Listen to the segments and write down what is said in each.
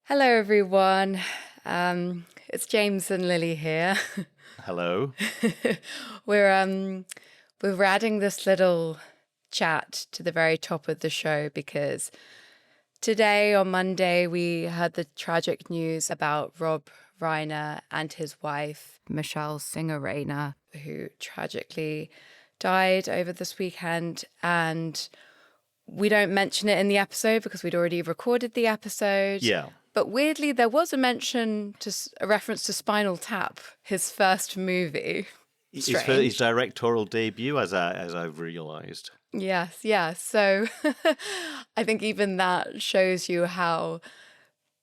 Hello, everyone. It's James and Lily here. Hello. we're we're adding this little chat to the very top of the show because today on Monday we heard the tragic news about Rob Reiner and his wife Michelle Singer-Reiner, who tragically died over this weekend. And we don't mention it in the episode because we'd already recorded the episode. Yeah. But weirdly, there was a reference to Spinal Tap, his first movie. His directorial debut, as I've realised. Yes, yes. So I think even that shows you how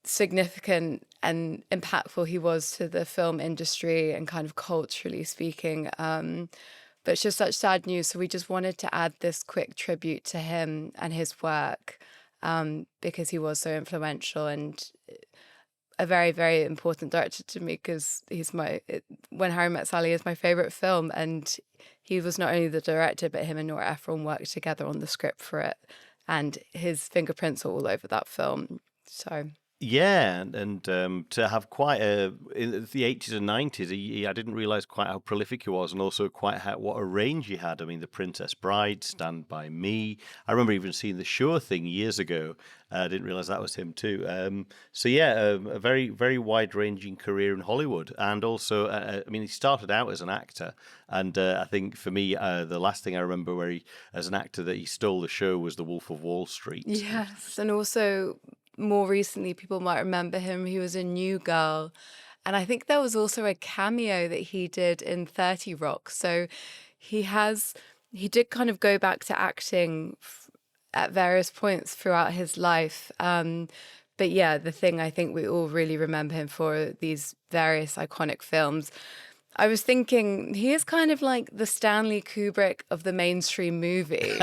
significant and impactful he was to the film industry and kind of culturally speaking. But it's just such sad news. So we just wanted to add this quick tribute to him and his work because he was so influential and a very, very important director to me because When Harry Met Sally is my favourite film, and he was not only the director, but him and Nora Ephron worked together on the script for it, and his fingerprints are all over that film. So... Yeah, and to have quite in the 80s and 90s, I didn't realise quite how prolific he was, and also what a range he had. I mean, The Princess Bride, Stand By Me. I remember even seeing The Sure Thing years ago. I didn't realise that was him too. A very, very wide-ranging career in Hollywood. And also, he started out as an actor. And I think for me, the last thing I remember as an actor that he stole the show was The Wolf of Wall Street. Yes, and also... more recently, people might remember him. He was in New Girl. And I think there was also a cameo that he did in 30 Rock. So he did kind of go back to acting at various points throughout his life. But yeah, the thing I think we all really remember him for these various iconic films. I was thinking he is kind of like the Stanley Kubrick of the mainstream movie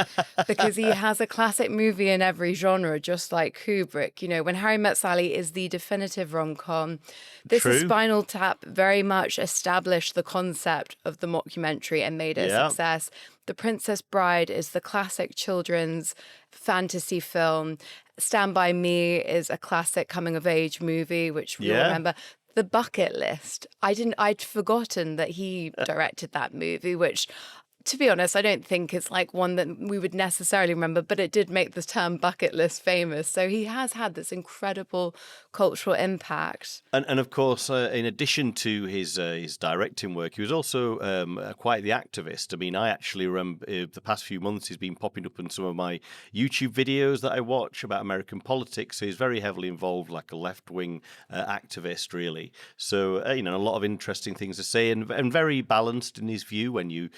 because he has a classic movie in every genre, just like Kubrick. You know, When Harry Met Sally is the definitive rom-com. This is Spinal Tap very much established the concept of the mockumentary and made it a success. The Princess Bride is the classic children's fantasy film. Stand By Me is a classic coming-of-age movie, which we remember. The Bucket List. I'd forgotten that he directed that movie, which, to be honest, I don't think is like one that we would necessarily remember, but it did make the term bucket list famous. So he has had this incredible cultural impact. And of course, in addition to his directing work, he was also quite the activist. I mean, I actually remember the past few months he's been popping up in some of my YouTube videos that I watch about American politics. So he's very heavily involved, like a left-wing activist, really. So, a lot of interesting things to say and very balanced in his view when you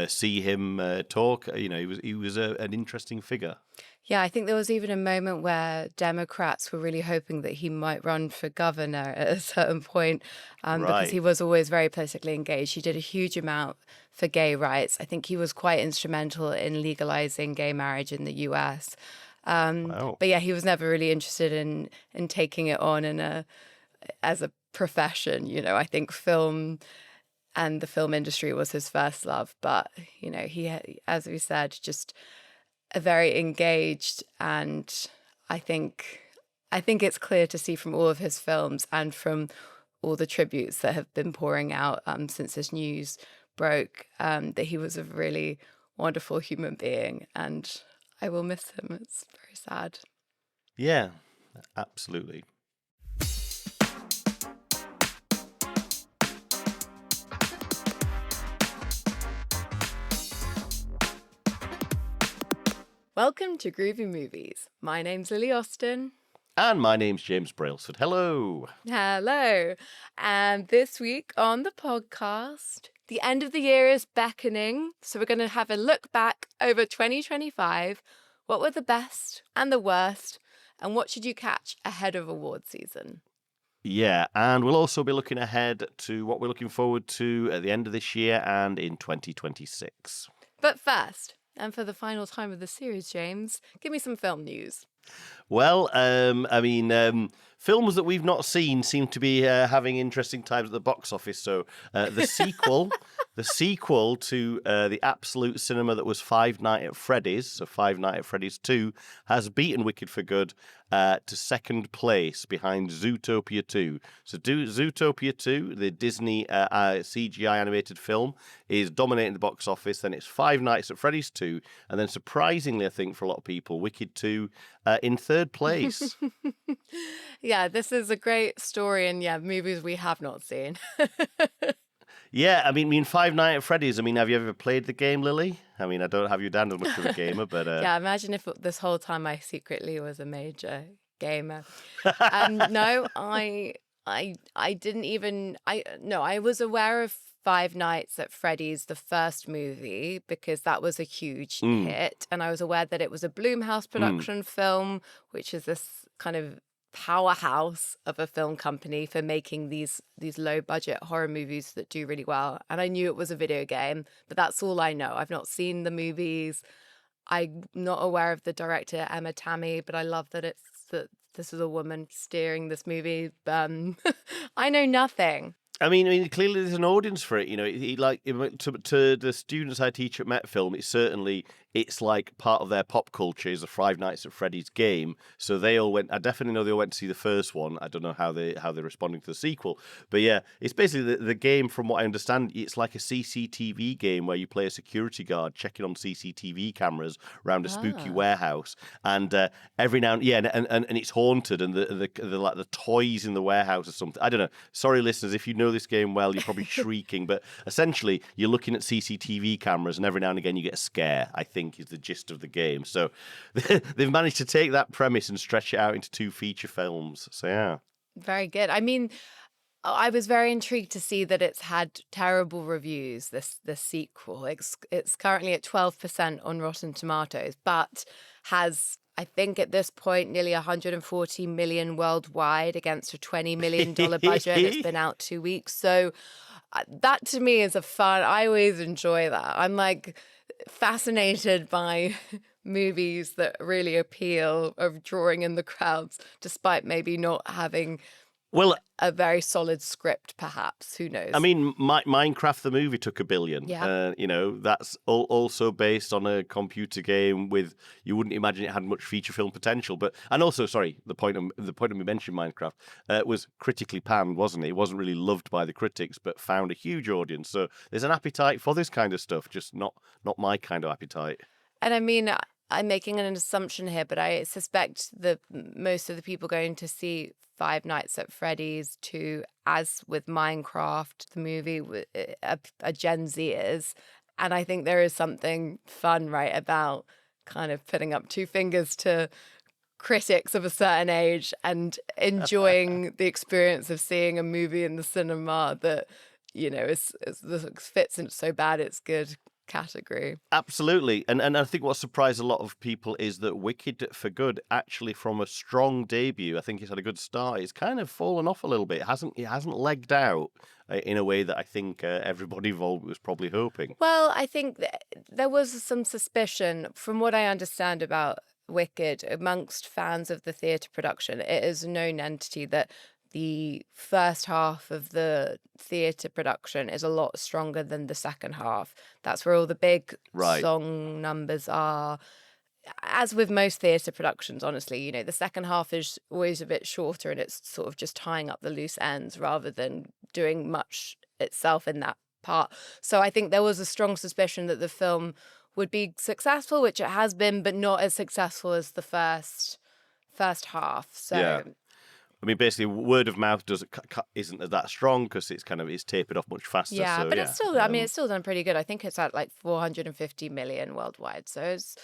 see him talk. He was an interesting figure. Yeah, I think there was even a moment where Democrats were really hoping that he might run for governor at a certain point because he was always very politically engaged. He did a huge amount for gay rights. I think he was quite instrumental in legalizing gay marriage in the US. But yeah, he was never really interested in taking it on as a profession. I think film and the film industry was his first love. But, he, as we said, just a very engaged, and I think it's clear to see from all of his films and from all the tributes that have been pouring out since this news broke that he was a really wonderful human being, and I will miss him. It's very sad. Yeah, absolutely. Welcome to Groovy Movies. My name's Lily Austin. And my name's James Brailsford. Hello. Hello. And this week on the podcast, the end of the year is beckoning. So we're going to have a look back over 2025. What were the best and the worst? And what should you catch ahead of award season? Yeah, and we'll also be looking ahead to what we're looking forward to at the end of this year and in 2026. But first, and for the final time of the series, James, give me some film news. Well, films that we've not seen seem to be having interesting times at the box office. So the sequel The sequel to the absolute cinema that was Five Nights at Freddy's, so Five Nights at Freddy's 2, has beaten Wicked for Good to second place behind Zootopia 2. So Zootopia 2, the Disney CGI animated film, is dominating the box office. Then it's Five Nights at Freddy's 2. And then surprisingly, I think for a lot of people, Wicked 2 in third place. Yeah, this is a great story, and yeah, movies we have not seen. Yeah, I mean, Five Nights at Freddy's. I mean, have you ever played the game, Lily? I mean, I don't have you down as much of a gamer, but Yeah, imagine if this whole time I secretly was a major gamer. No, I didn't even I was aware of Five Nights at Freddy's, the first movie, because that was a huge hit, and I was aware that it was a Blumhouse production film, which is this kind of powerhouse of a film company for making these low budget horror movies that do really well. And I knew it was a video game, but that's all I know. I've not seen the movies. I'm not aware of the director, Emma Tammy, but I love that this is a woman steering this movie. I know nothing. I mean, clearly there's an audience for it. You know, to the students I teach at Met Film, it's like part of their pop culture is the Five Nights at Freddy's game. So they all went. I definitely know they all went to see the first one. I don't know how they're responding to the sequel, but yeah, it's basically the game. From what I understand, it's like a CCTV game where you play a security guard checking on CCTV cameras around a spooky warehouse, and every now and and it's haunted, and the toys in the warehouse or something. I don't know. Sorry, listeners, if you know this game well, you're probably shrieking, but essentially you're looking at CCTV cameras, and every now and again you get a scare, I think is the gist of the game. So they've managed to take that premise and stretch it out into 2 feature films. So yeah. Very good. I mean, I was very intrigued to see that it's had terrible reviews, this sequel. It's currently at 12% on Rotten Tomatoes, but has, I think at this point, nearly 140 million worldwide against a $20 million budget. It's been out 2 weeks. So that to me is I always enjoy that. I'm like fascinated by movies that really appeal, of drawing in the crowds, despite maybe not having a very solid script, perhaps. Who knows? I mean, Minecraft the movie took $1 billion. Yeah. You know, that's also based on a computer game with, you wouldn't imagine it had much feature film potential. But, and also, sorry, the point of me mentioning Minecraft was critically panned, wasn't it? It wasn't really loved by the critics, but found a huge audience. So there's an appetite for this kind of stuff, just not my kind of appetite. And I mean, I'm making an assumption here, but I suspect that most of the people going to see Five Nights at Freddy's 2, as with Minecraft, the movie, are Gen Zers. And I think there is something fun, right, about kind of putting up 2 fingers to critics of a certain age and enjoying the experience of seeing a movie in the cinema that, you know, fits in so bad it's good category. Absolutely. And I think what surprised a lot of people is that Wicked for Good, actually from a strong debut, I think it's had a good start, it's kind of fallen off a little bit. It hasn't legged out in a way that I think everybody involved was probably hoping. Well, I think there was some suspicion, from what I understand about Wicked, amongst fans of the theatre production. It is a known entity that the first half of the theatre production is a lot stronger than the second half. That's where all the big song numbers are. As with most theatre productions, honestly, you know, the second half is always a bit shorter and it's sort of just tying up the loose ends rather than doing much itself in that part. So I think there was a strong suspicion that the film would be successful, which it has been, but not as successful as the first half. So yeah. I mean, basically, word of mouth isn't that strong because it's tapered off much faster. Yeah, so, but it's still, I mean, it's still done pretty good. I think it's at like 450 million worldwide. So it's,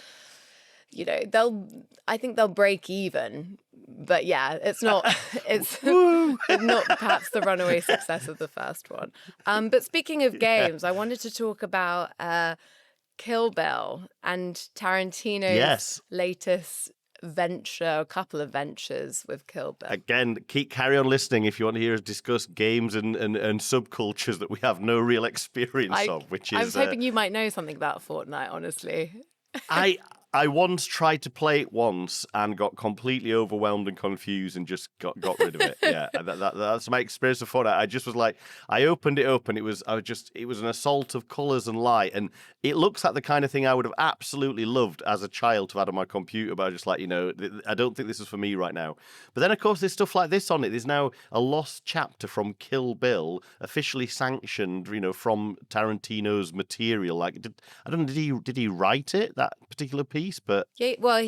you know, I think they'll break even. But yeah, it's not not perhaps the runaway success of the first one. But speaking of games, I wanted to talk about Kill Bill and Tarantino's latest venture, a couple of ventures with Kill Bill. Again, carry on listening if you want to hear us discuss games and subcultures that we have no real experience of. Which is, I was hoping you might know something about Fortnite, honestly. I I once tried to play it once and got completely overwhelmed and confused and just got rid of it. Yeah, that's my experience of Fortnite. I just was like, I opened it up and it was an assault of colours and light, and it looks like the kind of thing I would have absolutely loved as a child to have on my computer, but I was just like, I don't think this is for me right now. But then, of course, there's stuff like this on it. There's now a lost chapter from Kill Bill, officially sanctioned, from Tarantino's material. Like, I don't know, did he write it, that particular piece? But Yeah, well,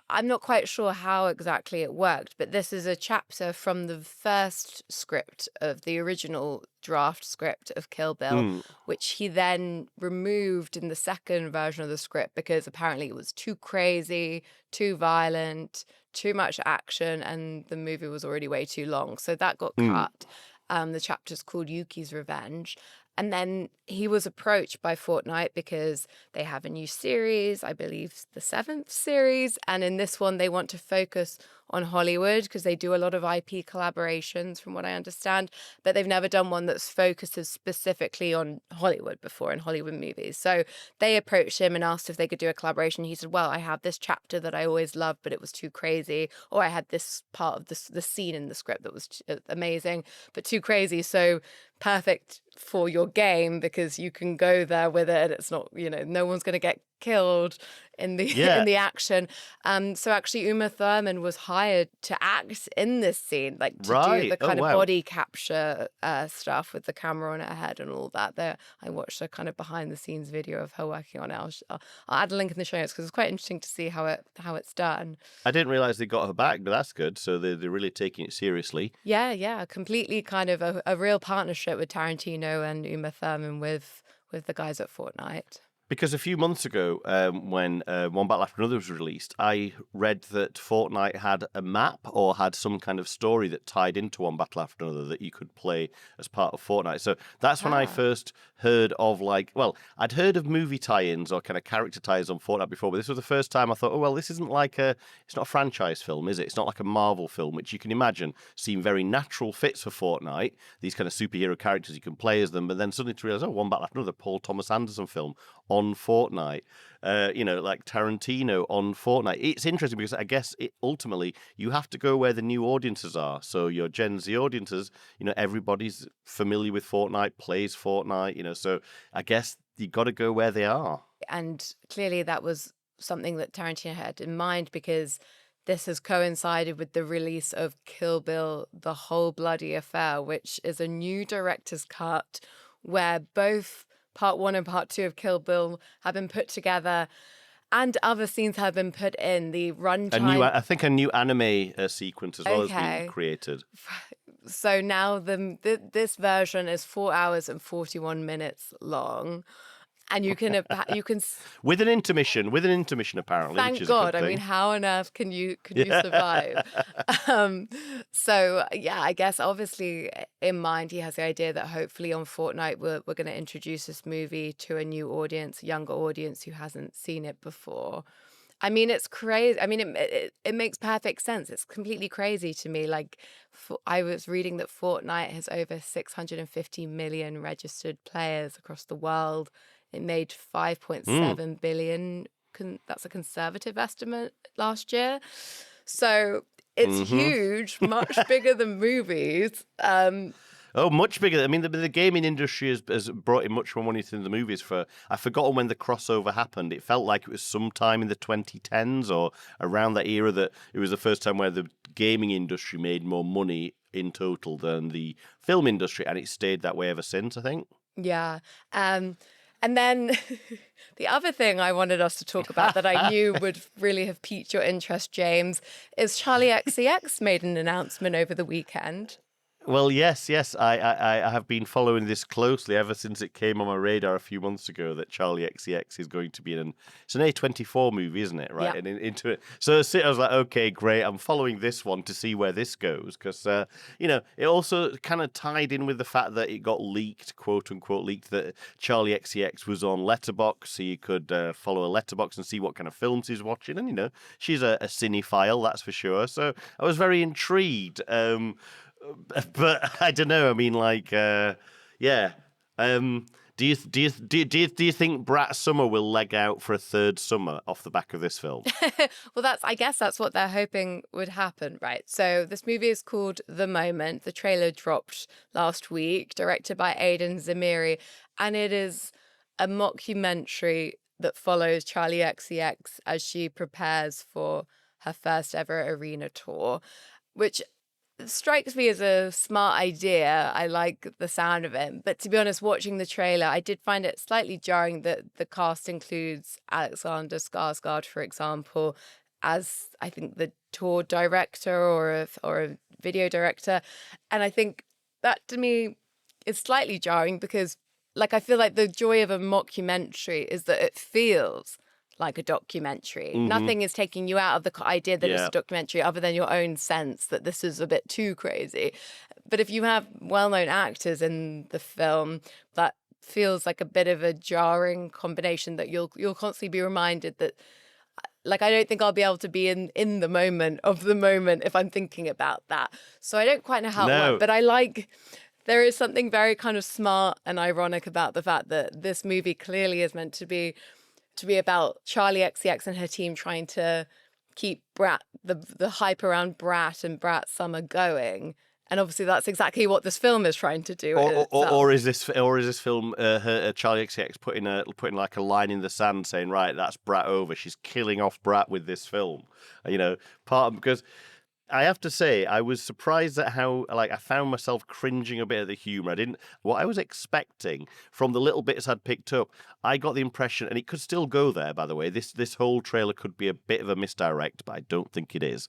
I'm not quite sure how exactly it worked, but this is a chapter from the first script of the original draft script of Kill Bill, which he then removed in the second version of the script because apparently it was too crazy, too violent, too much action, and the movie was already way too long. So that got cut. The chapter's called Yuki's Revenge. And then he was approached by Fortnite because they have a new series, I believe the 7th series. And in this one, they want to focus on Hollywood because they do a lot of IP collaborations, from what I understand. But they've never done one that focuses specifically on Hollywood before, in Hollywood movies. So they approached him and asked if they could do a collaboration. He said, well, I have this chapter that I always loved, but it was too crazy. Or I had this part of the scene in the script that was amazing, but too crazy. So perfect for your game because you can go there with it. It's not, no one's going to get killed in the in the action. So actually Uma Thurman was hired to act in this scene, like to do the kind of body capture stuff with the camera on her head and all that. There, I watched a kind of behind the scenes video of her working on it. I'll add a link in the show notes because it's quite interesting to see how it's done. I didn't realize they got her back, but that's good. So they're really taking it seriously. Yeah, completely kind of a real partnership with Tarantino and Uma Thurman with the guys at Fortnite. Because a few months ago, when One Battle After Another was released, I read that Fortnite had a map or had some kind of story that tied into One Battle After Another that you could play as part of Fortnite. So that's when I first heard of, I'd heard of movie tie-ins or kind of character ties on Fortnite before, but this was the first time I thought, oh, well, this isn't it's not a franchise film, is it? It's not like a Marvel film, which you can imagine seem very natural fits for Fortnite, these kind of superhero characters, you can play as them, but then suddenly to realize, One Battle After Another, Paul Thomas Anderson film on Fortnite, like Tarantino on Fortnite. It's interesting because I guess ultimately you have to go where the new audiences are. So your Gen Z audiences, everybody's familiar with Fortnite, plays Fortnite, so I guess you got to go where they are. And clearly that was something that Tarantino had in mind because this has coincided with the release of Kill Bill, The Whole Bloody Affair, which is a new director's cut where both Part 1 and Part 2 of Kill Bill have been put together and other scenes have been put in. The runtime... I think a new anime sequence as well has been created. So now this version is 4 hours and 41 minutes long. And you can with an intermission apparently. Thank which is God. a good thing. I mean, how on earth can you survive? So yeah, I guess obviously in mind he has the idea that hopefully on Fortnite we're going to introduce this movie to a new audience, a younger audience who hasn't seen it before. I mean, it's crazy. I mean, it makes perfect sense. It's completely crazy to me. I was reading that Fortnite has over 650 million registered players across the world. It made 5.7 billion. That's a conservative estimate last year. So it's huge, much bigger than movies. Oh, much bigger. I mean, the gaming industry has brought in much more money than the movies. I've forgotten when the crossover happened. It felt like it was sometime in the 2010s or around that era that it was the first time where the gaming industry made more money in total than the film industry, and it stayed that way ever since, I think. Yeah. And then the other thing I wanted us to talk about that I knew would really have piqued your interest, James, is Charli XCX made an announcement over the weekend. Well, yes. I have been following this closely ever since it came on my radar a few months ago that Charli XCX is going to be it's an A24 movie, isn't it? Right. Yeah. And into it. So I was like, okay, great. I'm following this one to see where this goes. Because, it also kind of tied in with the fact that it got leaked, quote unquote, leaked that Charli XCX was on Letterboxd. So you could follow a Letterboxd and see what kind of films he's watching. And, she's a cinephile, that's for sure. So I was very intrigued. But I don't know. I mean, Do you think Brat Summer will leg out for a third summer off the back of this film? Well, I guess that's what they're hoping would happen, right? So this movie is called The Moment. The trailer dropped last week, directed by Aidan Zamiri, and it is a mockumentary that follows Charli XCX as she prepares for her first ever arena tour, which strikes me as a smart idea. I like the sound of it. But to be honest, watching the trailer, I did find it slightly jarring that the cast includes Alexander Skarsgård, for example, as I think the tour director or a video director. And I think that to me is slightly jarring because like I feel like the joy of a mockumentary is that it feels like a documentary. Nothing is taking you out of the idea that it's Yeah. a documentary other than your own sense that this is a bit too crazy. But if you have well-known actors in the film, that feels like a bit of a jarring combination that you'll constantly be reminded that like I don't think I'll be able to be in the moment of the moment if I'm thinking about that. So I don't quite know how it No. works, but there is something very kind of smart and ironic about the fact that this movie clearly is meant to be about Charli XCX and her team trying to keep Brat, the hype around Brat and Brat Summer going. And obviously that's exactly what this film is trying to do. Or is this film Charli XCX putting like a line in the sand saying, right, that's Brat over. She's killing off Brat with this film. Because I have to say, I was surprised at how, I found myself cringing a bit at the humour. What I was expecting from the little bits I'd picked up, I got the impression, and it could still go there, by the way, this whole trailer could be a bit of a misdirect, but I don't think it is,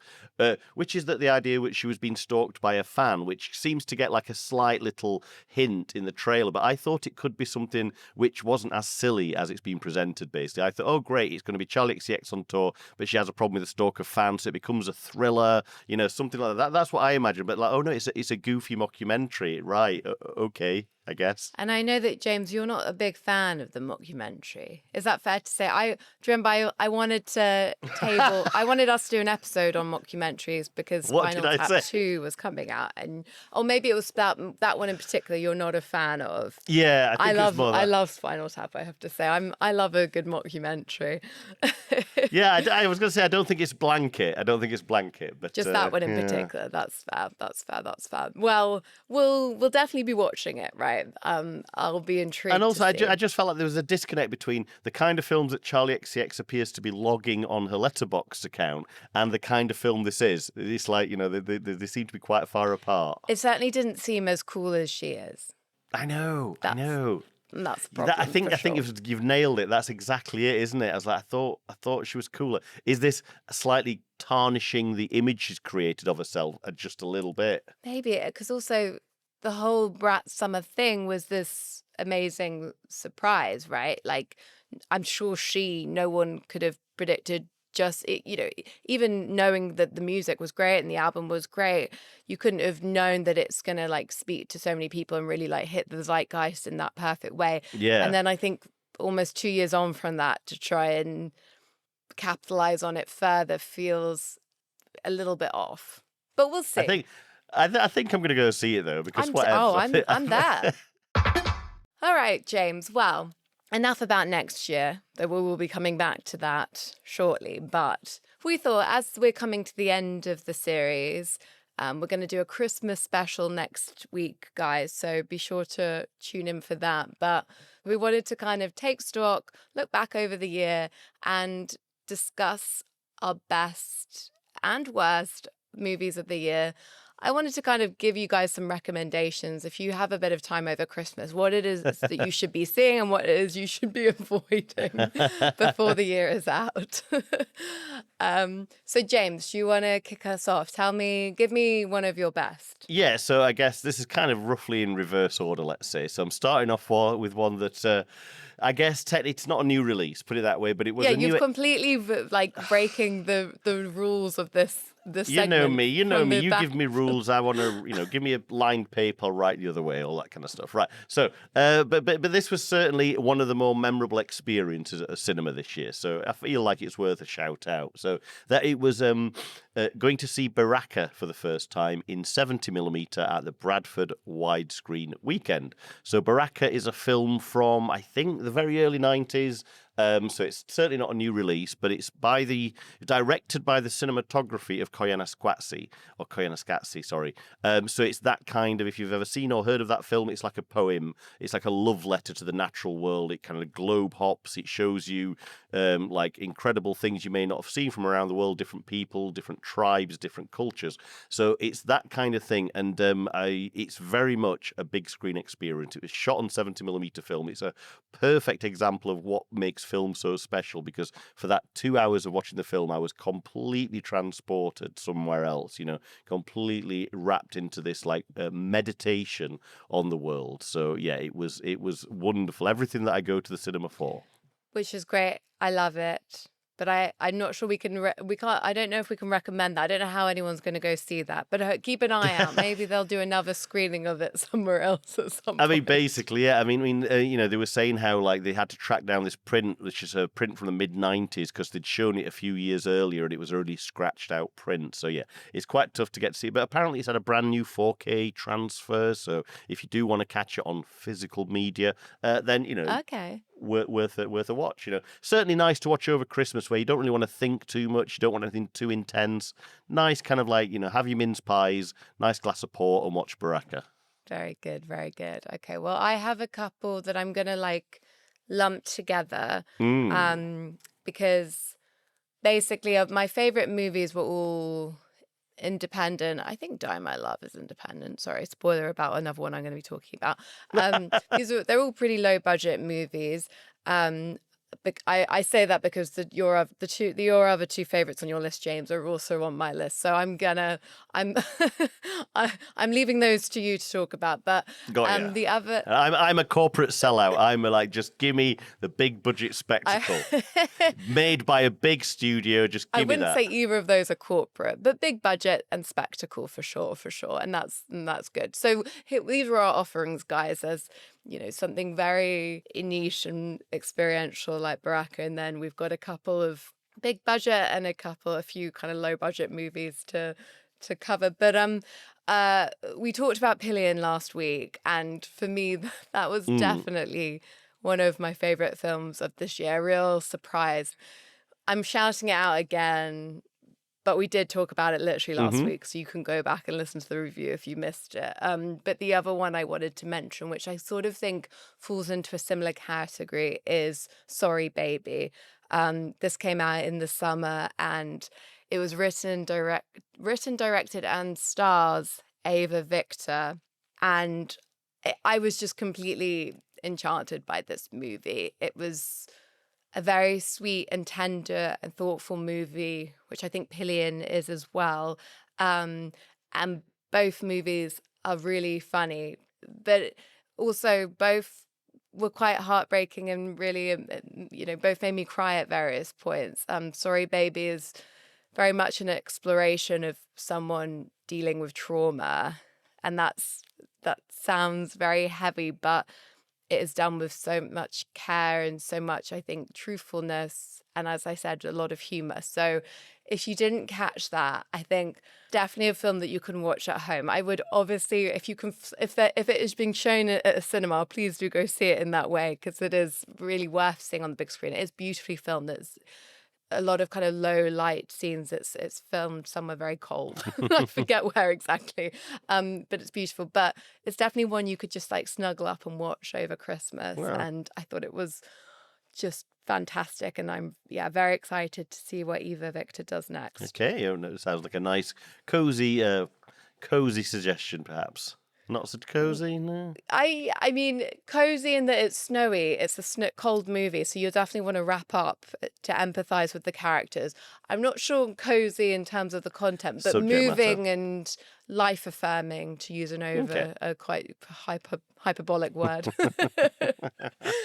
which is that the idea that she was being stalked by a fan, which seems to get like a slight little hint in the trailer, but I thought it could be something which wasn't as silly as it's been presented, basically. I thought, oh, great, it's going to be Charli XCX on tour, but she has a problem with a stalker fan, so it becomes a thriller, something like that. That's what I imagine. But oh no, it's a goofy mockumentary, right? Okay, I guess. And I know that, James, you're not a big fan of the mockumentary. Is that fair to say? Do you remember I wanted I wanted us to do an episode on mockumentaries because What Spinal did I Tap say? 2 was coming out. Or maybe it was that one in particular you're not a fan of. Yeah, I think it's more that. I love Spinal Tap, I have to say. I love a good mockumentary. Yeah, I was going to say I don't think it's Blanket. But just that one in particular. That's fair. Well, we'll definitely be watching it, right? I'll be intrigued. And also, to see. I just felt like there was a disconnect between the kind of films that Charli XCX appears to be logging on her Letterboxd account and the kind of film this is. It's like, they seem to be quite far apart. It certainly didn't seem as cool as she is. I know. That's the problem. I think you've nailed it. That's exactly it, isn't it? I was like, I thought she was cooler. Is this slightly tarnishing the image she's created of herself just a little bit? Maybe, because also the whole Brat Summer thing was this amazing surprise, right? Like, I'm sure no one could have predicted even knowing that the music was great and the album was great, you couldn't have known that it's going to speak to so many people and really hit the zeitgeist in that perfect way. Yeah. And then I think almost 2 years on from that to try and capitalize on it further feels a little bit off. But we'll see. I think I'm going to go see it though because I'm there. All right, James. Well, enough about next year, though we will be coming back to that shortly. But we thought, as we're coming to the end of the series, we're going to do a Christmas special next week, guys. So be sure to tune in for that. But we wanted to kind of take stock, look back over the year, and discuss our best and worst movies of the year. I wanted to kind of give you guys some recommendations if you have a bit of time over Christmas, what it is that you should be seeing and what it is you should be avoiding before the year is out. So James, do you want to kick us off? Give me one of your best. Yeah, so I guess this is kind of roughly in reverse order, let's say. So I'm starting off with one that I guess technically it's not a new release, put it that way, but it was a new... you've completely breaking the rules of this You know me. You give me rules. I want to, give me a lined paper, I'll write the other way, all that kind of stuff. Right. So, but this was certainly one of the more memorable experiences at a cinema this year. So I feel like it's worth a shout out. So that it was going to see Baraka for the first time in 70mm at the Bradford widescreen weekend. So Baraka is a film from, I think, the very early 90s. So it's certainly not a new release, but it's directed by the cinematography of Koyaanisqatsi, sorry. So it's that kind of, if you've ever seen or heard of that film, it's like a poem. It's like a love letter to the natural world. It kind of globe hops. It shows you like incredible things you may not have seen from around the world, different people, different tribes, different cultures. So it's that kind of thing, and it's very much a big screen experience. It was shot on 70mm film. It's a perfect example of what makes film so special, because for that 2 hours of watching the film, I was completely transported somewhere else, completely wrapped into this like meditation on the world. So yeah, it was wonderful. Everything that I go to the cinema for. Which is great. I love it. But I'm not sure we can't, I don't know if we can recommend that. I don't know how anyone's going to go see that. But keep an eye out. Maybe they'll do another screening of it somewhere else at some I mean, point. basically, yeah. I mean, they were saying how like they had to track down this print, which is a print from the mid-90s, because they'd shown it a few years earlier and it was already scratched out print. So yeah, it's quite tough to get to see. But apparently it's had a brand new 4K transfer. So if you do want to catch it on physical media, then, Okay. worth a watch. Certainly nice to watch over Christmas, where you don't really want to think too much, you don't want anything too intense. Nice kind of like, have your mince pies, nice glass of port, and watch Baraka. Very good. Very good. Okay. Well, I have a couple that I'm going to like lump together because basically my favorite movies were all independent. I think Die My Love is independent. Sorry, spoiler about another one I'm going to be talking about. They're all pretty low budget movies. I say that because your other two favorites on your list, James, are also on my list. So I'm I'm leaving those to you to talk about. But Got ya. the other, I'm a corporate sellout. I'm like, just give me the big budget spectacle made by a big studio. Just I give me wouldn't that. say either of those are corporate, but big budget and spectacle for sure, and that's good. So these were our offerings, guys. As something very niche and experiential like Baraka, and then we've got a couple of big budget and a few kind of low budget movies to cover. But we talked about Pillion last week, and for me that was definitely one of my favorite films of this year. A real surprise. I'm shouting it out again, but we did talk about it literally last week, so you can go back and listen to the review if you missed it. But the other one I wanted to mention, which I sort of think falls into a similar category, is Sorry Baby. This came out in the summer, and it was written, directed, and stars Ava Victor. And I was just completely enchanted by this movie. It was a very sweet and tender and thoughtful movie, which I think Pillion is as well. And both movies are really funny, but also both were quite heartbreaking and really, both made me cry at various points. Sorry Baby is very much an exploration of someone dealing with trauma, and that sounds very heavy, but it is done with so much care and so much, I think, truthfulness, and as I said, a lot of humor. So if you didn't catch that, I think definitely a film that you can watch at home. I would obviously, if it is being shown at a cinema, please do go see it in that way, because it is really worth seeing on the big screen. It is beautifully filmed. There's a lot of kind of low light scenes. It's filmed somewhere very cold. I forget where exactly. But it's beautiful. But it's definitely one you could just like snuggle up and watch over Christmas. Wow. And I thought it was just fantastic. And I'm very excited to see what Eva Victor does next. Okay, it sounds like a nice cozy suggestion, perhaps. Not so cozy, no. I mean, cozy in that it's snowy. It's a cold movie, so you definitely want to wrap up to empathize with the characters. I'm not sure cozy in terms of the content, but Subject moving matter. and life affirming, to use a quite hyperbolic word.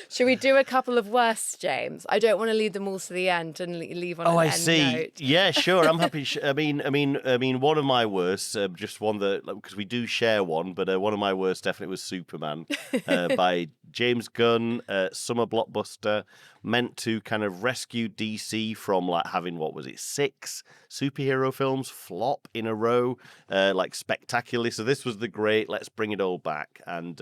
Should we do a couple of worst, James? I don't want to leave them all to the end and leave on an I end see. note. Yeah, sure. I'm happy. I mean, one of my worst, just one that, because we do share one, but one of my worst definitely was Superman by James Gunn, summer blockbuster, meant to kind of rescue DC from like having, what was it, 6 superhero films flop in a row, like spectacularly. So this was the great, let's bring it all back. And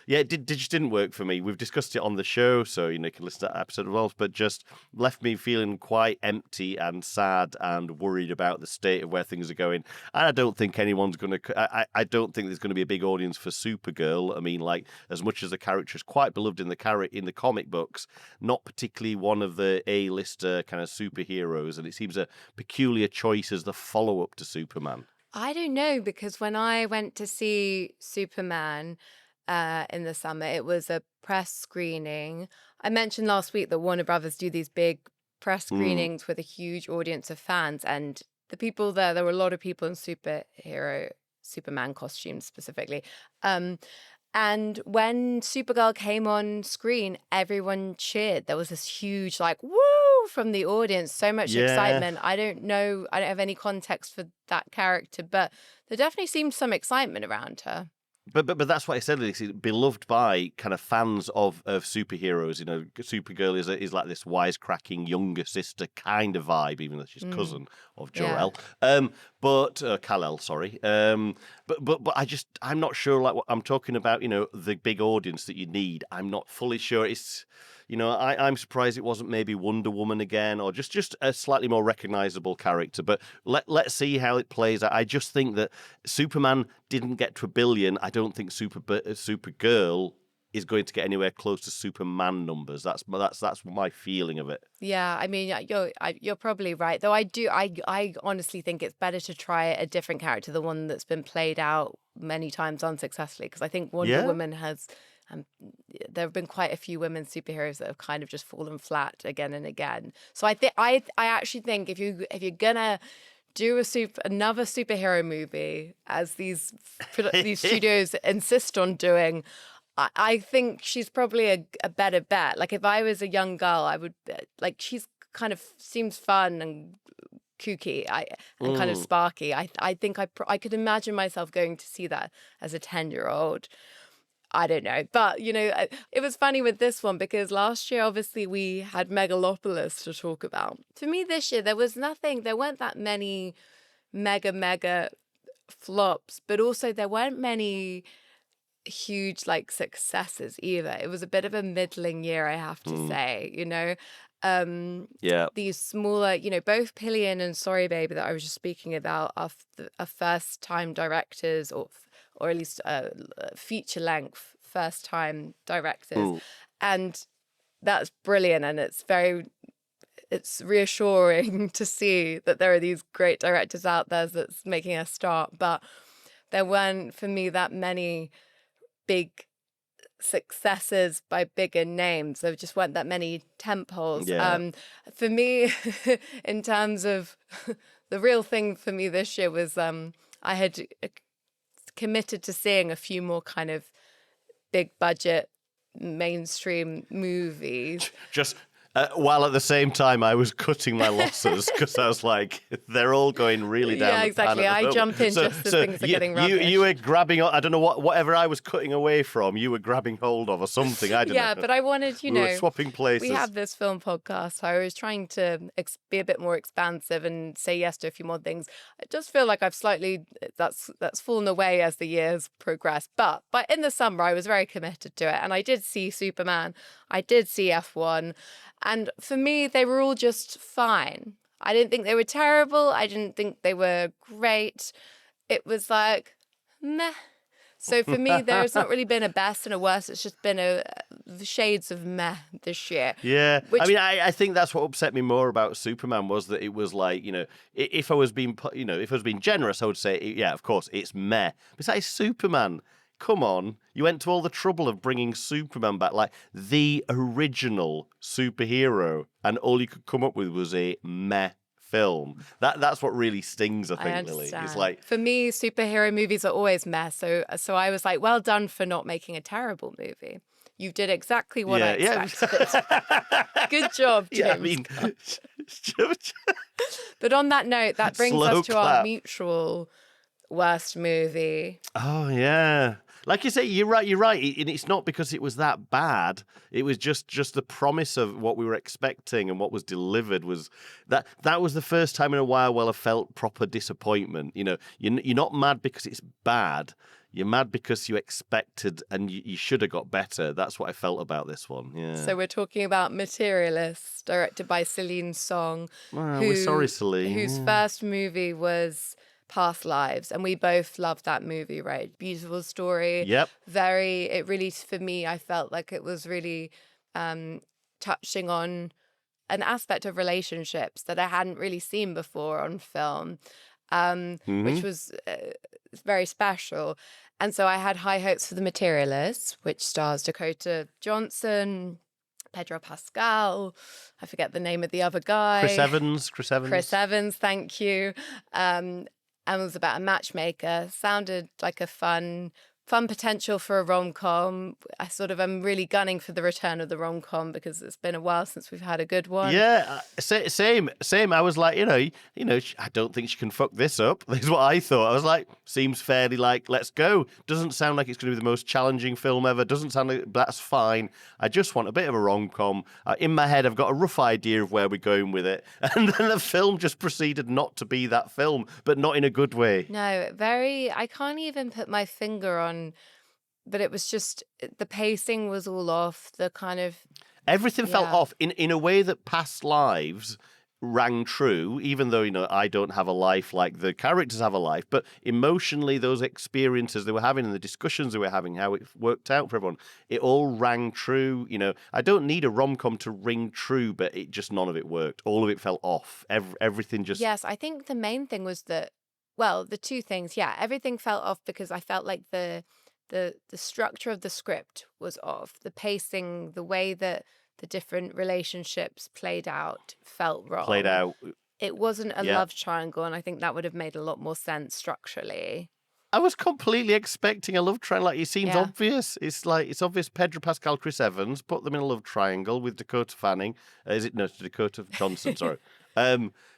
yeah, it just didn't work for me. We've discussed it on the show, so you can listen to that episode of well, but just left me feeling quite empty and sad and worried about the state of where things are going. And I don't think anyone's going to. I don't think there's going to be a big audience for Supergirl. I mean, like, as much as the character is quite beloved in the comic books, not particularly one of the A-lister kind of superheroes, and it seems a peculiar choice as the follow-up to Superman. I don't know, because when I went to see Superman in the summer, it was a press screening. I mentioned last week that Warner Brothers do these big press screenings with a huge audience of fans, and the people there were a lot of people in Superman costumes specifically. And when Supergirl came on screen, everyone cheered. There was this huge, like, woo from the audience, so much excitement. I don't know, I don't have any context for that character, but there definitely seemed some excitement around her. But that's what I said. It's beloved by kind of fans of superheroes. Supergirl is like this wisecracking younger sister kind of vibe, even though she's cousin of Jor-El. But Kal-El, sorry. But I'm not sure. Like what I'm talking about, the big audience that you need. I'm not fully sure. It's I'm surprised it wasn't maybe Wonder Woman again, or just a slightly more recognizable character. But let's see how it plays out. I just think that Superman didn't get to 1 billion. I don't think Supergirl is going to get anywhere close to Superman numbers. That's my feeling of it. Yeah, I mean, you're probably right. Though I honestly think it's better to try a different character, the one that's been played out many times unsuccessfully. Because I think Wonder Woman has. There have been quite a few women superheroes that have kind of just fallen flat again and again. So I actually think if you're gonna do another superhero movie, as these studios insist on doing, I think she's probably a better bet. Like, if I was a young girl, I would like, she's kind of seems fun and kooky and kind of sparky. I think I could imagine myself going to see that as a 10-year-old. I don't know. But, it was funny with this one because last year, obviously, we had Megalopolis to talk about. For me, this year, there weren't that many mega flops, but also there weren't many huge, like, successes either. It was a bit of a middling year, I have to say, These smaller, both Pillion and Sorry Baby that I was just speaking about are first-time directors, or at least feature-length first-time directors. And that's brilliant, and it's reassuring to see that there are these great directors out there that's making a start. But there weren't, for me, that many big successes by bigger names. There just weren't that many tentpoles. For me, in terms of the real thing for me this year was I had committed to seeing a few more kind of big budget mainstream movies. Just while at the same time I was cutting my losses because I was like, they're all going really down. Yeah, exactly. I jump in just as things are getting rubbish. You were grabbing, I don't know whatever I was cutting away from, you were grabbing hold of or something. I don't know. Yeah, but I wanted, we were swapping places. We have this film podcast. So I was trying to be a bit more expansive and say yes to a few more things. I just feel like I've slightly that's fallen away as the years progress. But in the summer, I was very committed to it, and I did see Superman. I did see F1. And for me, they were all just fine. I didn't think they were terrible. I didn't think they were great. It was like, meh. So for me, there's not really been a best and a worst. It's just been the shades of meh this year. Yeah. I think that's what upset me more about Superman was that it was like, if I was being generous, I would say, yeah, of course, it's meh. Besides Superman, come on, you went to all the trouble of bringing Superman back, like the original superhero, and all you could come up with was a meh film. That's what really stings, I think, Lily. It's like, for me, superhero movies are always meh. So I was like, well done for not making a terrible movie. You did exactly what I expected. Good job, James. But on that note, that brings us to our mutual worst movie. Oh yeah, like you say, you're right. You're right, and it's not because it was that bad. It was just the promise of what we were expecting and what was delivered was that. That was the first time in a while where I felt proper disappointment. You know, you're not mad because it's bad. You're mad because you expected and you should have got better. That's what I felt about this one. Yeah. So we're talking about Materialists, directed by Celine Song, Well, we're sorry, Celine. whose first movie was Past Lives, and we both loved that movie, right? Beautiful story. Yep. It really, for me, I felt like it was really touching on an aspect of relationships that I hadn't really seen before on film, which was very special. And so I had high hopes for The Materialists, which stars Dakota Johnson, Pedro Pascal, I forget the name of the other guy. Chris Evans. Chris Evans, thank you. And it was about a matchmaker. Sounded like a fun potential for a rom-com. I'm really gunning for the return of the rom-com because it's been a while since we've had a good one. Yeah, same. I was like, I don't think she can fuck this up. This is what I thought. I was like, seems fairly like, let's go. Doesn't sound like it's going to be the most challenging film ever. Doesn't sound like that's fine. I just want a bit of a rom-com. In my head, I've got a rough idea of where we're going with it. And then the film just proceeded not to be that film, but not in a good way. No, I can't even put my finger on, but it was just the pacing was all off. The kind of everything felt off in a way that Past Lives rang true, even though I don't have a life like the characters have a life, but emotionally those experiences they were having and the discussions they were having, how it worked out for everyone, it all rang true. I don't need a rom-com to ring true, but none of it worked. All of it felt off. Everything just Yes, I think the main thing was that, well, the two things, everything felt off because I felt like the structure of the script was off. The pacing, the way that the different relationships played out felt wrong. It wasn't a love triangle, and I think that would have made a lot more sense structurally. I was completely expecting a love triangle. Like, it seems obvious. It's obvious. Pedro Pascal, Chris Evans, put them in a love triangle with Dakota Fanning. Dakota Johnson? Sorry.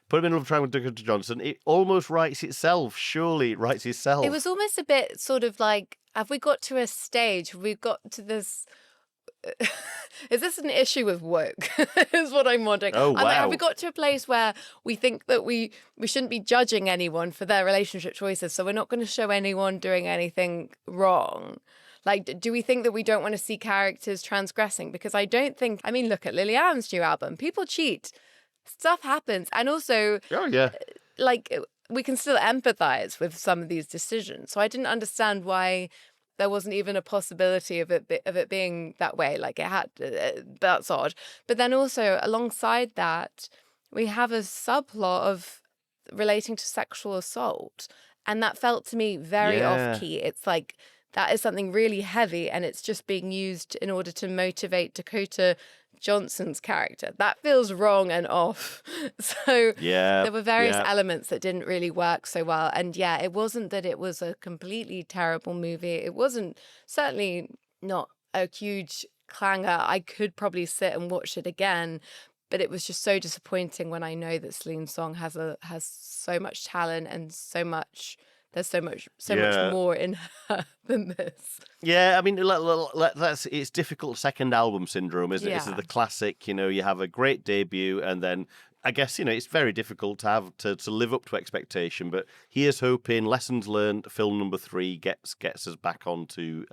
Put him in a love triangle with Dakota Johnson. It almost writes itself. Surely it writes itself. It was almost a bit sort of like, have we got to a stage? Have we got to this? Is this an issue with woke? Is what I'm wondering. Oh, wow. Have we got to a place where we think that we shouldn't be judging anyone for their relationship choices, so we're not going to show anyone doing anything wrong? Like, do we think that we don't want to see characters transgressing? Because I don't think, look at Lily Allen's new album. People cheat. Stuff happens. And also, like, we can still empathize with some of these decisions. So I didn't understand why there wasn't even a possibility of it being that way. Like, it had, that's odd. But then also alongside that, we have a subplot of relating to sexual assault. And that felt to me very off key. It's like, that is something really heavy, and it's just being used in order to motivate Dakota Johnson's character. That feels wrong and off. So there were various elements that didn't really work so well. And it wasn't that it was a completely terrible movie. It wasn't, certainly not a huge clanger. I could probably sit and watch it again, but it was just so disappointing when I know that Celine Song has so much talent and there's so much more in her than this. Yeah, it's difficult second album syndrome, isn't it? It's the classic, you have a great debut and then I guess, it's very difficult to have to live up to expectation, but here's hoping lessons learned, film number 3 gets us back onto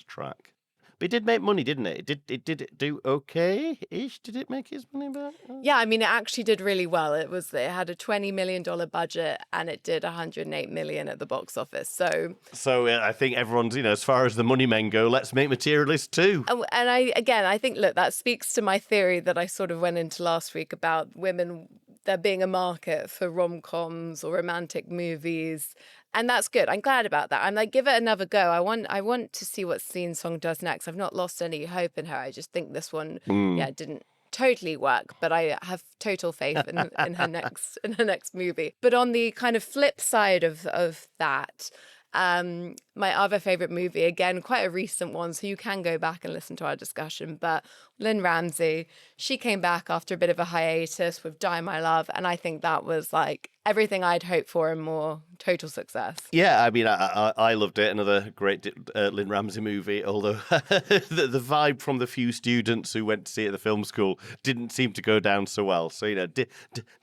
track. But it did make money, didn't it? It did do okay-ish? Did it make its money back? Yeah, it actually did really well. It had a $20 million budget and it did $108 million at the box office. So I think everyone's, as far as the money men go, let's make Materialist too. And I think, look, that speaks to my theory that I sort of went into last week about women, there being a market for rom-coms or romantic movies. And that's good. I'm glad about that. I'm like, give it another go. I want to see what Celine Song does next. I've not lost any hope in her. I just think this one, didn't totally work. But I have total faith in her next movie. But on the kind of flip side of that, my other favorite movie, again, quite a recent one, so you can go back and listen to our discussion, but Lynn Ramsey, she came back after a bit of a hiatus with Die My Love, and I think that was like everything I'd hoped for and more. Total success. Yeah, I mean, I loved it. Another great Lynn Ramsey movie, although the vibe from the few students who went to see it at the film school didn't seem to go down so well. So,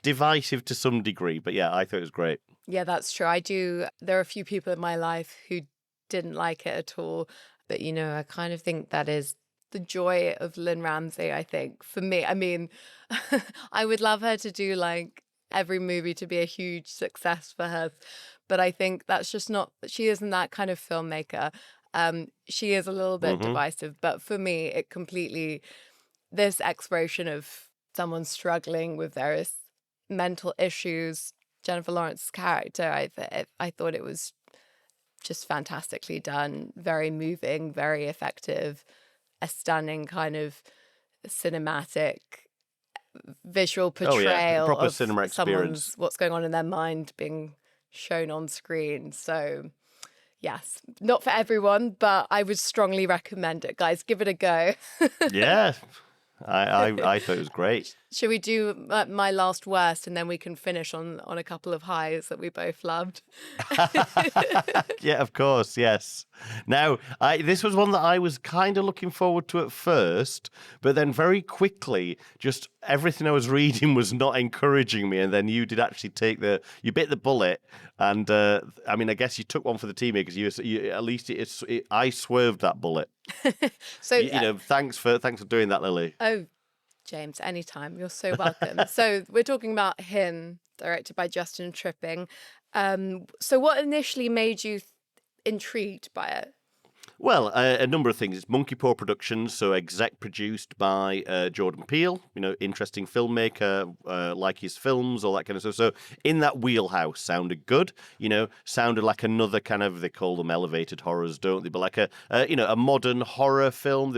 divisive to some degree. But yeah, I thought it was great. Yeah, that's true. There are a few people in my life who didn't like it at all. But, I kind of think that is the joy of Lynn Ramsey, I think, for me. I mean, I would love her to do like every movie to be a huge success for her. But I think that's just not, she isn't that kind of filmmaker. She is a little bit divisive, but for me, this exploration of someone struggling with various mental issues, Jennifer Lawrence's character, I thought it was just fantastically done, very moving, very effective, a stunning kind of cinematic visual portrayal proper of cinema experience. What's going on in their mind being shown on screen. So yes, not for everyone, but I would strongly recommend it, guys. Give it a go. Yeah, I thought it was great. Should we do my last worst, and then we can finish on a couple of highs that we both loved? Yeah, of course, yes. Now, this was one that I was kind of looking forward to at first, but then very quickly, just everything I was reading was not encouraging me, and then you did actually you bit the bullet, and I mean, I guess you took one for the team here because you at least I swerved that bullet. So thanks for doing that, Lily. Oh, James, anytime. You're so welcome. So we're talking about Him, directed by Justin Tripping. So what initially made you intrigued by it? Well, a number of things. It's Monkey Paw Productions, so exec produced by Jordan Peele, interesting filmmaker, like his films, all that kind of stuff. So in that wheelhouse, sounded good, sounded like another kind of, they call them elevated horrors, don't they? But like a modern horror film.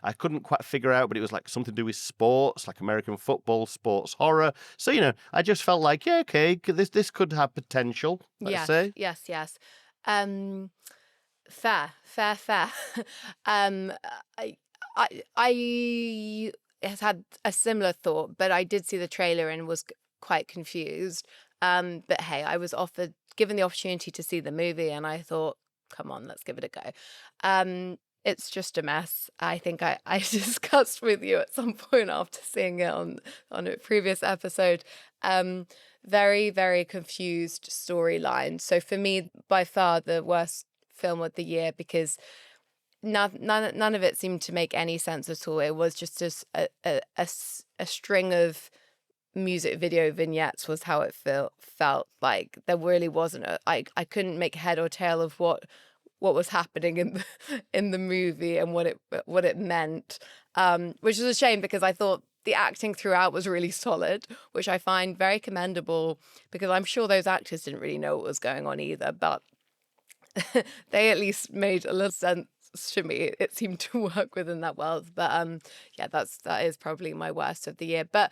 I couldn't quite figure out, but it was like something to do with sports, like American football, sports horror. So, I just felt like, yeah, okay, this could have potential, let's say. Yes. Fair. I has had a similar thought, but I did see the trailer and was quite confused. But hey, I was given the opportunity to see the movie, and I thought, come on, let's give it a go. It's just a mess. I think I discussed with you at some point after seeing it on a previous episode. Very, very confused storyline. So for me, by far the worst film of the year, because none of it seemed to make any sense at all. It was just a string of music video vignettes was how it felt like. There really wasn't I couldn't make head or tail of what was happening in the movie and what it meant, which is a shame because I thought the acting throughout was really solid, which I find very commendable, because I'm sure those actors didn't really know what was going on either, but they at least made a little sense to me. It seemed to work within that world. But yeah, that is probably my worst of the year. But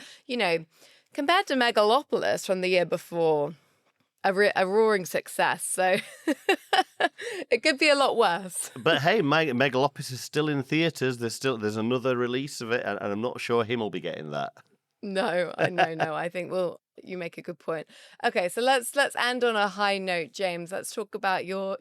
compared to Megalopolis from the year before, a roaring success. So it could be a lot worse. But hey, Megalopolis is still in theaters. There's another release of it, and I'm not sure him will be getting that. No. I think you make a good point. Okay, so let's end on a high note, James. Let's talk about your